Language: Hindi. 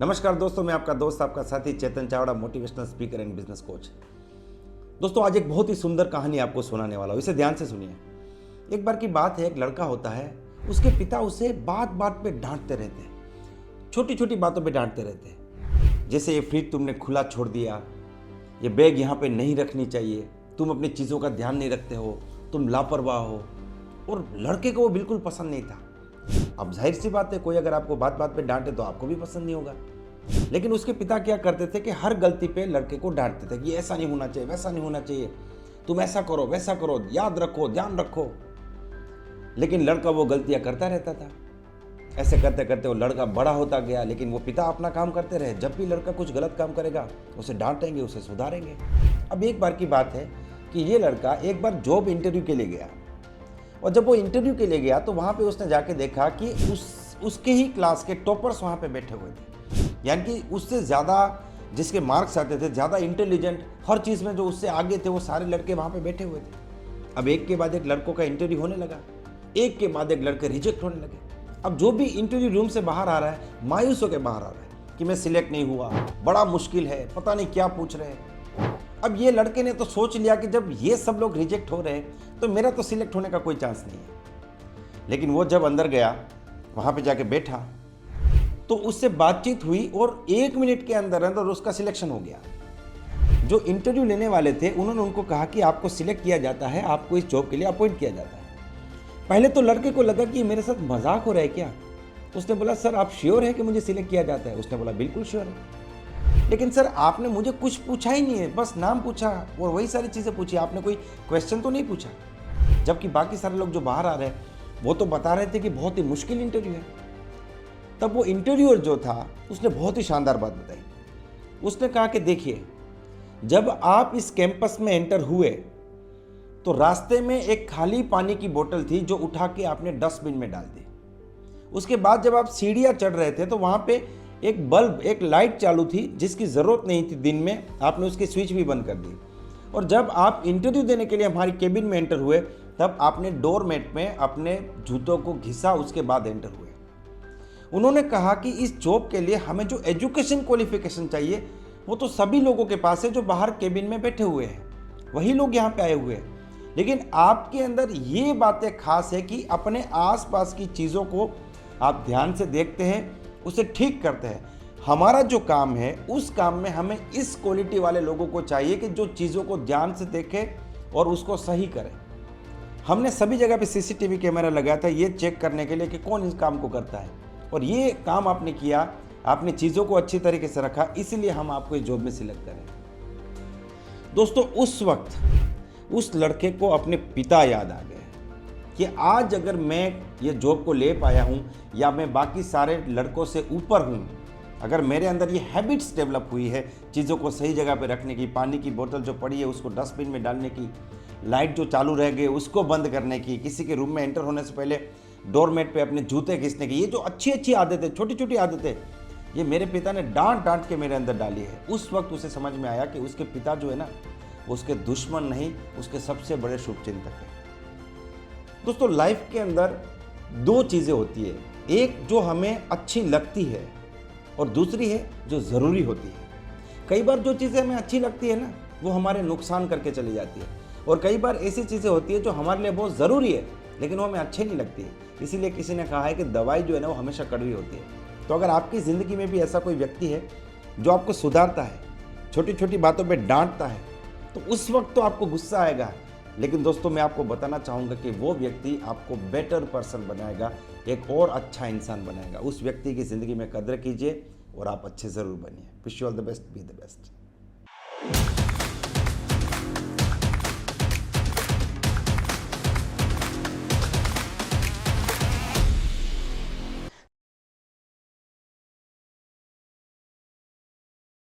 नमस्कार दोस्तों, मैं आपका दोस्त आपका साथी Chetan Chavda, motivational speaker and business coach. दोस्तों आज एक बहुत ही सुंदर कहानी आपको सुनाने वाला हूँ, इसे ध्यान से सुनिए। एक बार की बात है, एक लड़का होता है, उसके पिता उसे बात बात पे डांटते रहते हैं, छोटी छोटी बातों पे डांटते रहते हैं। जैसे ये फ्रिज तुमने खुला छोड़ दिया, ये बैग यहाँ पे नहीं रखनी चाहिए, तुम अपनी चीज़ों का ध्यान नहीं रखते हो, तुम लापरवाह हो। और लड़के को वो बिल्कुल पसंद नहीं था। अब जाहिर सी बात है, कोई अगर आपको बात बात पे डांटे तो आपको भी पसंद नहीं होगा। लेकिन उसके पिता क्या करते थे कि हर गलती पे लड़के को डांटते थे कि ऐसा नहीं होना चाहिए, वैसा नहीं होना चाहिए, तुम ऐसा करो वैसा करो, याद रखो, ध्यान रखो। लेकिन लड़का वो गलतियां करता रहता था। ऐसे करते करते वो लड़का बड़ा होता गया, लेकिन वो पिता अपना काम करते रहे। जब भी लड़का कुछ गलत काम करेगा उसे डांटेंगे, उसे सुधारेंगे। अब एक बार की बात है कि ये लड़का एक बार जॉब इंटरव्यू के लिए गया, और जब वो इंटरव्यू के लिए गया तो वहाँ पे उसने जाके देखा कि उसके ही क्लास के टॉपर्स वहाँ पे बैठे हुए थे। यानी कि उससे ज़्यादा जिसके मार्क्स आते थे, ज़्यादा इंटेलिजेंट, हर चीज़ में जो उससे आगे थे, वो सारे लड़के वहाँ पे बैठे हुए थे। अब एक के बाद एक लड़कों का इंटरव्यू होने लगा, एक के बाद एक लड़के रिजेक्ट होने लगे। अब जो भी इंटरव्यू रूम से बाहर आ रहा है, मायूस होकर बाहर आ रहा है कि मैं सिलेक्ट नहीं हुआ, बड़ा मुश्किल है, पता नहीं क्या पूछ रहे हैं। अब ये लड़के ने तो सोच लिया कि जब ये सब लोग रिजेक्ट हो रहे हैं तो मेरा तो सिलेक्ट होने का कोई चांस नहीं है। लेकिन वो जब अंदर गया, वहाँ पे जाके बैठा, तो उससे बातचीत हुई और 1 मिनट के अंदर अंदर उसका सिलेक्शन हो गया। जो इंटरव्यू लेने वाले थे उन्होंने उनको कहा कि आपको सिलेक्ट किया जाता है, आपको इस जॉब के लिए अपॉइंट किया जाता है। पहले तो लड़के को लगा कि मेरे साथ मजाक हो रहा है क्या। उसने बोला, सर आप श्योर है कि मुझे सिलेक्ट किया जाता है? उसने बोला, बिल्कुल श्योर है। लेकिन सर आपने मुझे कुछ पूछा ही नहीं है, बस नाम पूछा और वही सारी चीज़ें पूछी, आपने कोई क्वेश्चन तो नहीं पूछा। जबकि बाकी सारे लोग जो बाहर आ रहे हैं वो तो बता रहे थे कि बहुत ही मुश्किल इंटरव्यू है। तब वो इंटरव्यूअर जो था उसने बहुत ही शानदार बात बताई। उसने कहा कि देखिए, जब आप इस कैंपस में एंटर हुए तो रास्ते में एक खाली पानी की बोतल थी जो उठा के आपने डस्टबिन में डाल दी। उसके बाद जब आप सीढ़ियाँ चढ़ रहे थे तो वहाँ पे एक बल्ब, एक लाइट चालू थी जिसकी ज़रूरत नहीं थी दिन में, आपने उसकी स्विच भी बंद कर दी। और जब आप इंटरव्यू देने के लिए हमारी केबिन में एंटर हुए तब आपने डोर मैट में अपने जूतों को घिसा, उसके बाद एंटर हुए। उन्होंने कहा कि इस जॉब के लिए हमें जो एजुकेशन क्वालिफिकेशन चाहिए वो तो सभी लोगों के पास है जो बाहर केबिन में बैठे हुए हैं, वही लोग यहाँ पे आए हुए हैं। लेकिन आपके अंदर ये बातें खास है कि अपने आसपास की चीज़ों को आप ध्यान से देखते हैं, उसे ठीक करते हैं। हमारा जो काम है उस काम में हमें इस क्वालिटी वाले लोगों को चाहिए कि जो चीज़ों को ध्यान से देखें और उसको सही करें। हमने सभी जगह पे सीसीटीवी कैमरा लगाया था ये चेक करने के लिए कि कौन इस काम को करता है, और ये काम आपने किया, आपने चीज़ों को अच्छी तरीके से रखा, इसीलिए हम आपको इस जॉब में सिलेक्ट करें। दोस्तों उस वक्त उस लड़के को अपने पिता याद आ गए कि आज अगर मैं ये जॉब को ले पाया हूँ या मैं बाकी सारे लड़कों से ऊपर हूँ, अगर मेरे अंदर ये हैबिट्स डेवलप हुई है चीज़ों को सही जगह पे रखने की, पानी की बोतल जो पड़ी है उसको डस्टबिन में डालने की, लाइट जो चालू रह गई उसको बंद करने की, किसी के रूम में एंटर होने से पहले डोरमेट पे अपने जूते घिसने की, ये जो अच्छी अच्छी आदतें, छोटी छोटी आदतें, ये मेरे पिता ने डांट डांट के मेरे अंदर डाली है। उस वक्त उसे समझ में आया कि उसके पिता जो है ना, उसके दुश्मन नहीं, उसके सबसे बड़े शुभचिंतक है। दोस्तों लाइफ के अंदर 2 चीज़ें होती है, एक जो हमें अच्छी लगती है और दूसरी है जो ज़रूरी होती है। कई बार जो चीज़ें हमें अच्छी लगती है ना, वो हमारे नुकसान करके चली जाती है, और कई बार ऐसी चीज़ें होती है जो हमारे लिए बहुत ज़रूरी है लेकिन वो हमें अच्छी नहीं लगती है। इसीलिए किसी ने कहा है कि दवाई जो है ना वो हमेशा कड़वी होती है। तो अगर आपकी ज़िंदगी में भी ऐसा कोई व्यक्ति है जो आपको सुधारता है, छोटी छोटी बातों पे डांटता है, तो उस वक्त तो आपको गुस्सा आएगा, लेकिन दोस्तों मैं आपको बताना चाहूँगा कि वो व्यक्ति आपको बेटर पर्सन बनाएगा, एक और अच्छा इंसान बनाएगा। उस व्यक्ति की ज़िंदगी में कदर कीजिए और आप अच्छे ज़रूर बनिए। Wish you all the best, be the best.